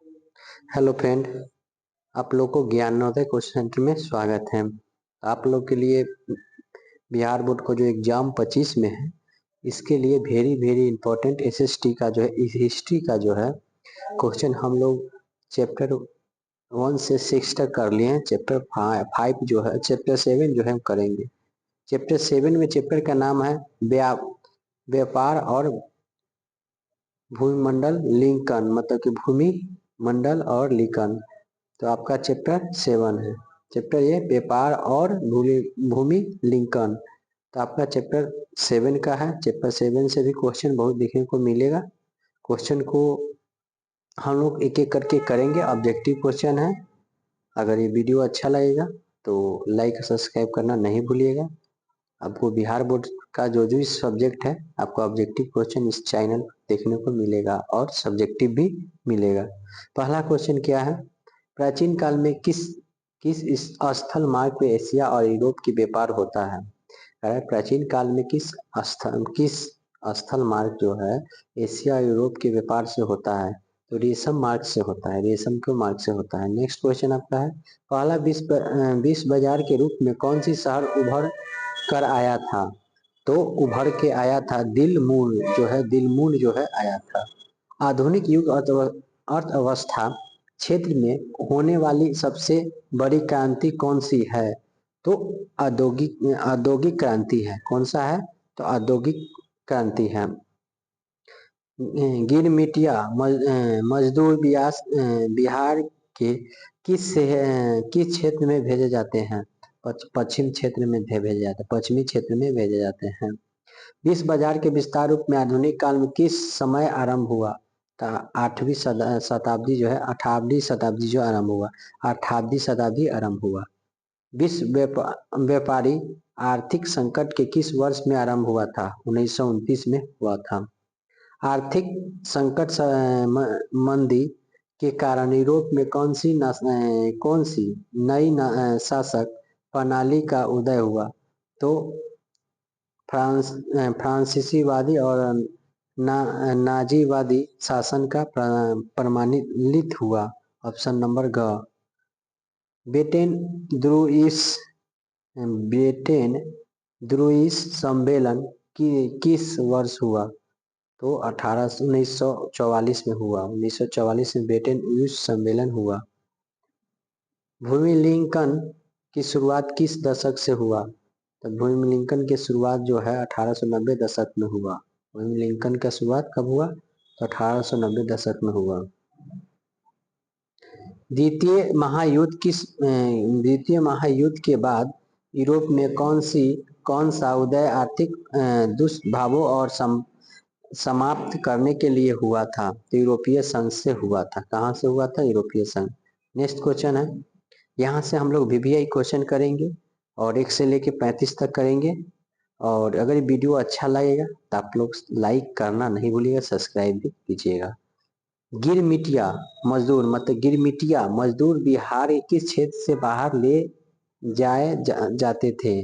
Hello friend, आप लोग को ज्ञानोदय क्वेश्चन सेंटर में स्वागत है। आप लोग के लिए बिहार बोर्ड को जो एग्जाम 25 में है, इसके लिए वेरी वेरी इंपॉर्टेंट एसएसटी का जो है, हिस्ट्री का जो है क्वेश्चन हम लोग चैप्टर 1 से 6 तक कर लिए हैं। चैप्टर 5 जो है, चैप्टर 7 जो है हम करेंगे। चैप्टर 7 में चैप्टर का नाम है व्यापार और भूमिमंडल लिंकन, मतलब कि भूमि मंडल और लिंकन। तो आपका चैप्टर 7 है। चैप्टर ये व्यापार और भूमि लिंकन, तो आपका चैप्टर 7 का है। चैप्टर 7 से भी क्वेश्चन बहुत देखने को मिलेगा। क्वेश्चन को हम लोग एक एक करके करेंगे। ऑब्जेक्टिव क्वेश्चन है। अगर ये वीडियो अच्छा लगेगा तो लाइक सब्सक्राइब करना नहीं भूलिएगा। आपको बिहार बोर्ड का जो जो सब्जेक्ट है, आपको ऑब्जेक्टिव क्वेश्चन इस चैनल देखने को मिलेगा और सब्जेक्टिव भी मिलेगा। पहला क्वेश्चन क्या है? प्राचीन काल में किस किस स्थल मार्ग पे एशिया और यूरोप की व्यापार होता है? प्राचीन काल में किस स्थल मार्ग जो है एशिया और यूरोप के व्यापार से होता है? तो रेशम मार्ग से होता है। रेशम के मार्ग से होता है। नेक्स्ट क्वेश्चन आपका है, पहला विश्व बाजार के रूप में कौन सी शहर उभर कर आया था? तो उभर के आया था दिलमुर जो है, दिलमुर जो है आया था। आधुनिक युग अर्थव्यवस्था क्षेत्र में होने वाली सबसे बड़ी क्रांति कौन सी है? तो औद्योगिक क्रांति है। कौन सा है? तो औद्योगिक क्रांति है। गिरमिटिया मजदूर बिहार के किस क्षेत्र में भेजे जाते हैं? पश्चिम क्षेत्र में भेजे जाते हैं, पश्चिमी क्षेत्र में भेजे जाते हैं। विश्व बाजार के विस्तार रूप में आधुनिक काल में किस समय आरंभ हुआ? तो 8वीं शताब्दी जो है, 18वीं शताब्दी जो आरंभ हुआ, 18वीं शताब्दी आरंभ हुआ। विश्व व्यापारी आर्थिक संकट के किस वर्ष में आरंभ हुआ था? 1929 में हुआ था। आर्थिक संकट मंदी के कारण यूरोप में कौन सी नई शासक प्रणाली का उदय हुआ? तो फ्रांसीसीवादी और नाजीवादी शासन का प्रमाणित हुआ। ऑप्शन नंबर ग। बेटेन द्रुइस सम्मेलन किस वर्ष हुआ? तो 1944 में हुआ। 1944 में बेटेन वुड्स सम्मेलन हुआ। भूमि लिंकन की शुरुआत किस दशक से हुआ? तो भूमि लिंकन की शुरुआत जो है 1890 दशक में हुआ। भूमि लिंकन का शुरुआत कब हुआ? तो 1890 दशक में हुआ। द्वितीय महायुद्ध के बाद यूरोप में कौन सा उदय आर्थिक दुष्प्रभावों और समाप्त करने के लिए हुआ था? तो यूरोपीय संघ से हुआ था। कहाँ से हुआ था? यूरोपीय संघ। नेक्स्ट क्वेश्चन है, यहाँ से हम लोग वीवीआई क्वेश्चन करेंगे और 1 से लेके 35 तक करेंगे। और अगर वीडियो अच्छा लगेगा तो आप लोग लाइक करना नहीं भूलिएगा, सब्सक्राइब भी कीजिएगा। गिरमिटिया मजदूर, मतलब गिरमिटिया मजदूर बिहार के किस क्षेत्र से बाहर ले जाते थे?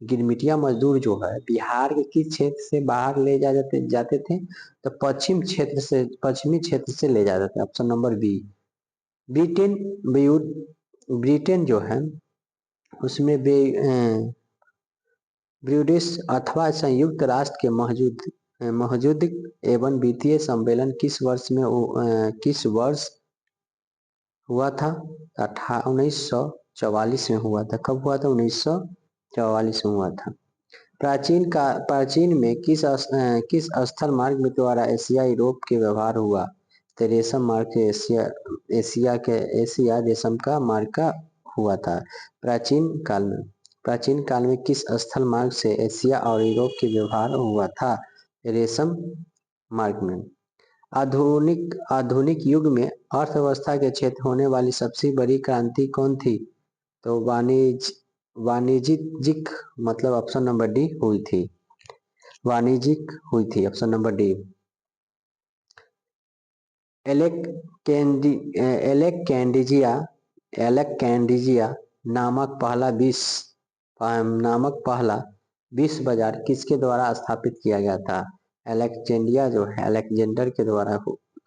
गिरमिटिया मजदूर जो है बिहार के किस क्षेत्र से बाहर ले जाते थे? तो पश्चिमी क्षेत्र से ले जाते थे। Option number B. ब्रिटेन जो है उसमें ब्रिटिश अथवा संयुक्त राष्ट्र के मौजूद एवं वित्तीय सम्मेलन किस वर्ष हुआ था? 1944 में हुआ था। कब हुआ था? 1944 में हुआ था। प्राचीन में किस स्थल मार्ग द्वारा एशिया यूरोप के व्यवहार हुआ? तो रेशम मार्ग से एशिया रेशम का मार्ग का हुआ था प्राचीन काल में किस स्थल मार्ग से एशिया और यूरोप के व्यवहार हुआ था? रेशम मार्ग में। आधुनिक युग में अर्थव्यवस्था के क्षेत्र होने वाली सबसे बड़ी क्रांति कौन थी? तो वाणिज्यिक, मतलब ऑप्शन नंबर डी हुई थी। वाणिज्यिक हुई थी। Option number D. एलेक्जेंड्रिया नामक पहला विश्व बाजार किसके द्वारा स्थापित किया गया था? अलेक्जेंड्रिया जो है अलेक्जेंडर के द्वारा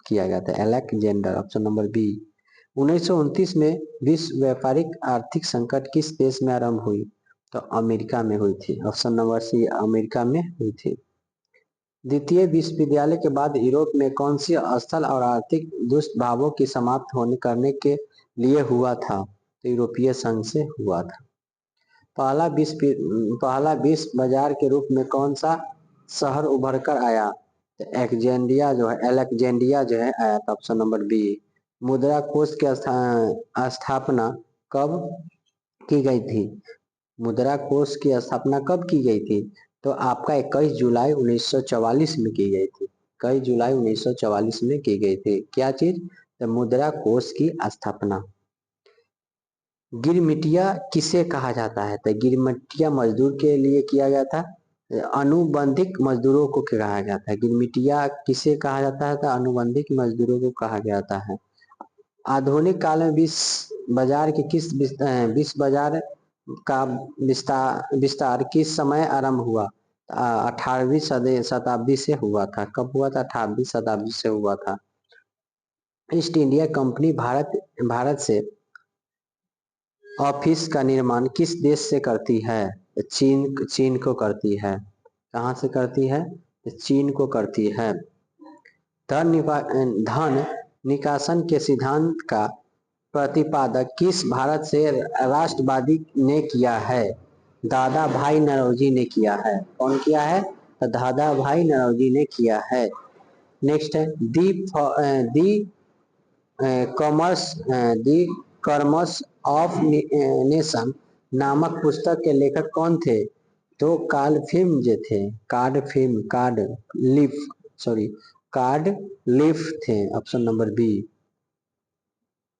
किया गया था? Alexander, option number B. 1929 में विश्व व्यापारिक आर्थिक संकट किस देश में आरंभ हुई? तो अमेरिका में हुई थी, ऑप्शन नंबर सी, अमेरिका में हुई थी। द्वितीय विश्वविद्यालय के बाद यूरोप में कौन सी स्थल और आर्थिक दुष्प्रभावों की समाप्त होने करने के लिए हुआ था? तो यूरोपीय संघ से हुआ था। पहला विश्व बाजार के रूप में कौन सा शहर उभर कर आया? तो अलेक्जेंड्रिया जो है आया था, ऑप्शन नंबर बी। मुद्रा कोष की स्थापना कब की गई थी? मुद्रा कोष की स्थापना कब की गई थी? तो आपका 21 जुलाई 1944 में की गई थी। 21 जुलाई 1944 में की गई थी। क्या चीज? तो मुद्रा कोष की स्थापना। गिरमिटिया किसे कहा जाता है? तो गिरमिटिया मजदूर के लिए किया गया था, अनुबंधिक मजदूरों को कहा जाता है। गिरमिटिया किसे कहा जाता है? तो अनुबंधिक मजदूरों को कहा जाता है। आधुनिक काल में विश्व बाजार के विश्व बाजार का विस्तार किस समय आरंभ हुआ? 18वीं शताब्दी से हुआ था। कब हुआ था? 18वीं शताब्दी से हुआ था। ईस्ट इंडिया कंपनी भारत से ऑफिस का निर्माण किस देश से करती है? चीन को करती है। कहाँ से करती है? चीन को करती है। धन निकासन के सिद्धांत का प्रतिपादक किस भारत से राष्ट्रवादी ने किया है? दादा भाई नौरोजी ने किया है। कौन किया है? तो दादा भाई नौरोजी ने किया है। नेक्स्ट है दी कॉमर्स ऑफ नेशन नामक पुस्तक के लेखक कौन थे? तो कार्ड लिफ थे, ऑप्शन नंबर बी।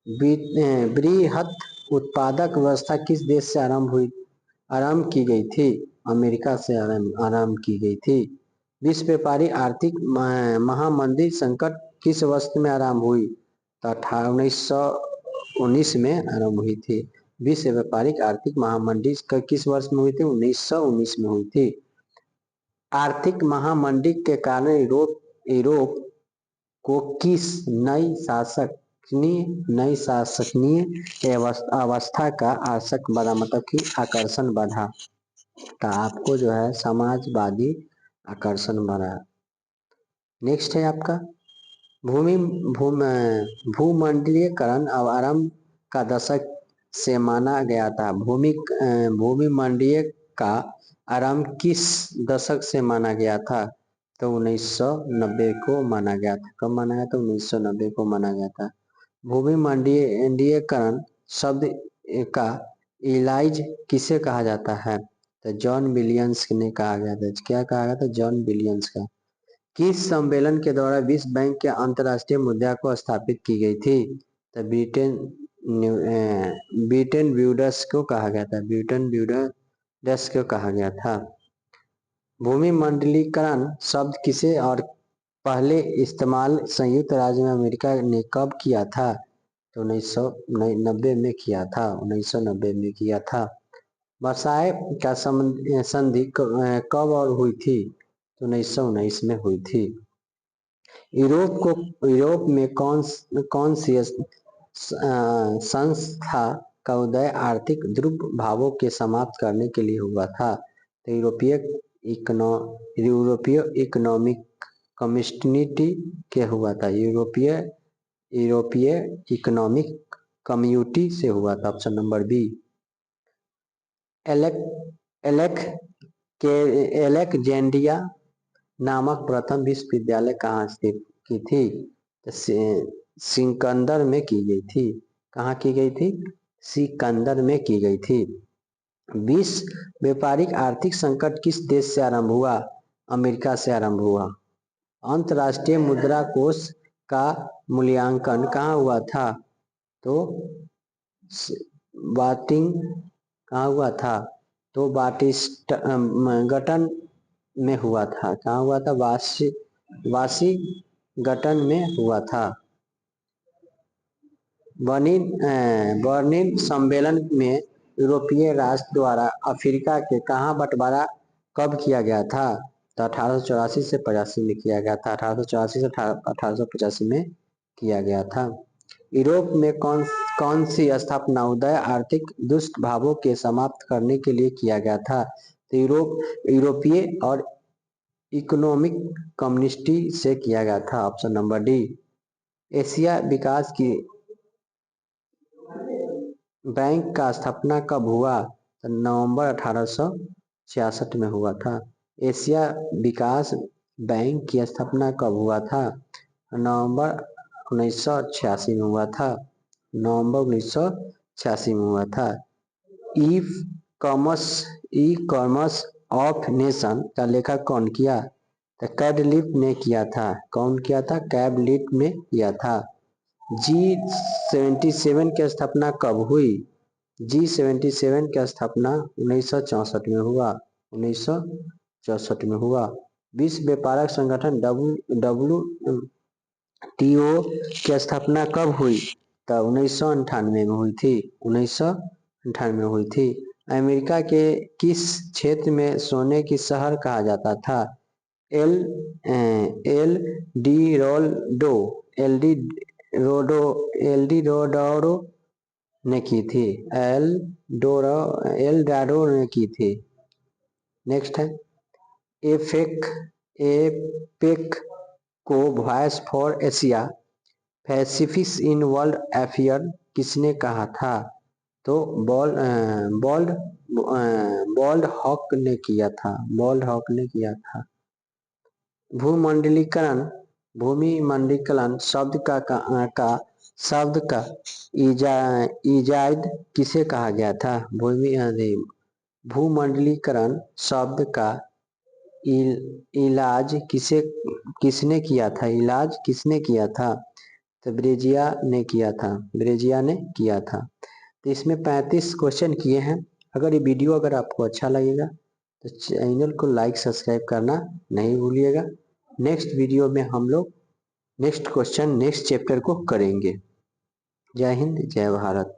बृहत उत्पादक व्यवस्था किस देश से आरंभ की गई थी? अमेरिका से आरंभ की गई थी। विश्व व्यापारी आर्थिक महामंदी संकट किस वर्ष में आरंभ हुई? तो 1919 में आरंभ हुई थी। विश्व व्यापारिक आर्थिक महामंदी किस वर्ष में हुई थी? 1919 में हुई थी। आर्थिक महामंदी के कारण यूरोप को किस नई शासकीय अवस्था का आकर्षण बढ़ा, मतलब कि आकर्षण बढ़ा? तो आपको जो है समाजवादी आकर्षण बढ़ा। नेक्स्ट है आपका भूमंडलीयकरण आरंभ का दशक से माना गया था। भूमि का आरंभ किस दशक से माना गया था? तो 1990 को माना गया था। कब माना गया था? 1990 को माना गया था। भूमि मंडलीयकरण शब्द का इलाज किसे कहा जाता है? तो जॉन विलियम्स ने कहा गया था। क्या कहा गया था? जॉन विलियम्स का। किस सम्मेलन के द्वारा विश्व बैंक के अंतर्राष्ट्रीय मुद्रा को स्थापित की गई थी? तो ब्रिटेन ब्यूडर्स को कहा गया था। ब्रिटेन ब्यूडर्स को कहा गया था। भूमि मंडलीकरण शब्द किसे और पहले इस्तेमाल संयुक्त राज्य में अमेरिका ने कब किया था? तो 1990 में किया था। 1990 में किया था। वर्साय का संधि कब और हुई थी? तो 1919 में हुई थी। यूरोप में कौन सी संस्था का उदय आर्थिक दुष्प्रभावों के समाप्त करने के लिए हुआ था? तो यूरोपीय इकोनॉमिक कम्युनिटी के हुआ था। यूरोपीय इकोनॉमिक कम्युनिटी से हुआ था, ऑप्शन नंबर बी। एलेक्जेंड्रिया नामक प्रथम विश्वविद्यालय कहाँ स्थित की थी? सिकंदर में की गई थी। कहाँ की गई थी? सिकंदर में की गई थी। विश्व व्यापारिक आर्थिक संकट किस देश से आरंभ हुआ? अमेरिका से आरंभ हुआ। अंतर्राष्ट्रीय मुद्रा कोष का मूल्यांकन कहाँ हुआ था? तो कहाँ हुआ था? तो वाशिंगटन में हुआ था। कहाँ हुआ था? वाशिंगटन में हुआ था। बर्लिन सम्मेलन में यूरोपीय राष्ट्र द्वारा अफ्रीका के कहाँ बंटवारा कब किया गया था? तो 1884 से 85 में किया गया था। 1884 से 1885 में किया गया था। यूरोप में कौन सी स्थापना उदय आर्थिक दुष्प्रभावों के समाप्त करने के लिए किया गया था? तो यूरोपीय और इकोनॉमिक कम्युनिटी से किया गया था। Option number D. एशिया विकास की बैंक का स्थापना कब हुआ? तो नवंबर 1866 में हुआ था। एशिया विकास बैंक की स्थापना कब हुआ था? नवंबर 1986 में हुआ था। नवंबर 1986 में हुआ था। ई कॉमर्स ऑफ नेशन का लेखक कौन किया? तो कैडलिप ने किया था। कौन किया था? कैडलिप ने किया था। G77 की स्थापना कब हुई? G77 की स्थापना 1964 में हुआ। 1964 में हुआ। विश्व व्यापार संगठन WTO की स्थापना कब हुई? तो 1998 में हुई थी। 1998 में हुई थी। अमेरिका के किस क्षेत्र में सोने की शहर कहा जाता था? एल डी रोडोरो ने की थी। एल डारो ने की थी। नेक्स्ट है एपेक को voice for Asia Pacific in world affair किसने कहा था? तो बॉल्ड हॉक ने किया था। बॉल्ड हॉक ने किया था। भूमंडलीकरण शब्द का इजाद किसे कहा गया था? भूमंडलीकरण शब्द का इलाज किसने किया था? इलाज किसने किया था? तो ब्रेजिया ने किया था। ब्रेजिया ने किया था। तो इसमें 35 क्वेश्चन किए हैं। अगर ये वीडियो अगर आपको अच्छा लगेगा तो चैनल को लाइक सब्सक्राइब करना नहीं भूलिएगा। नेक्स्ट वीडियो में हम लोग नेक्स्ट क्वेश्चन नेक्स्ट चैप्टर को करेंगे। जय हिंद, जय भारत।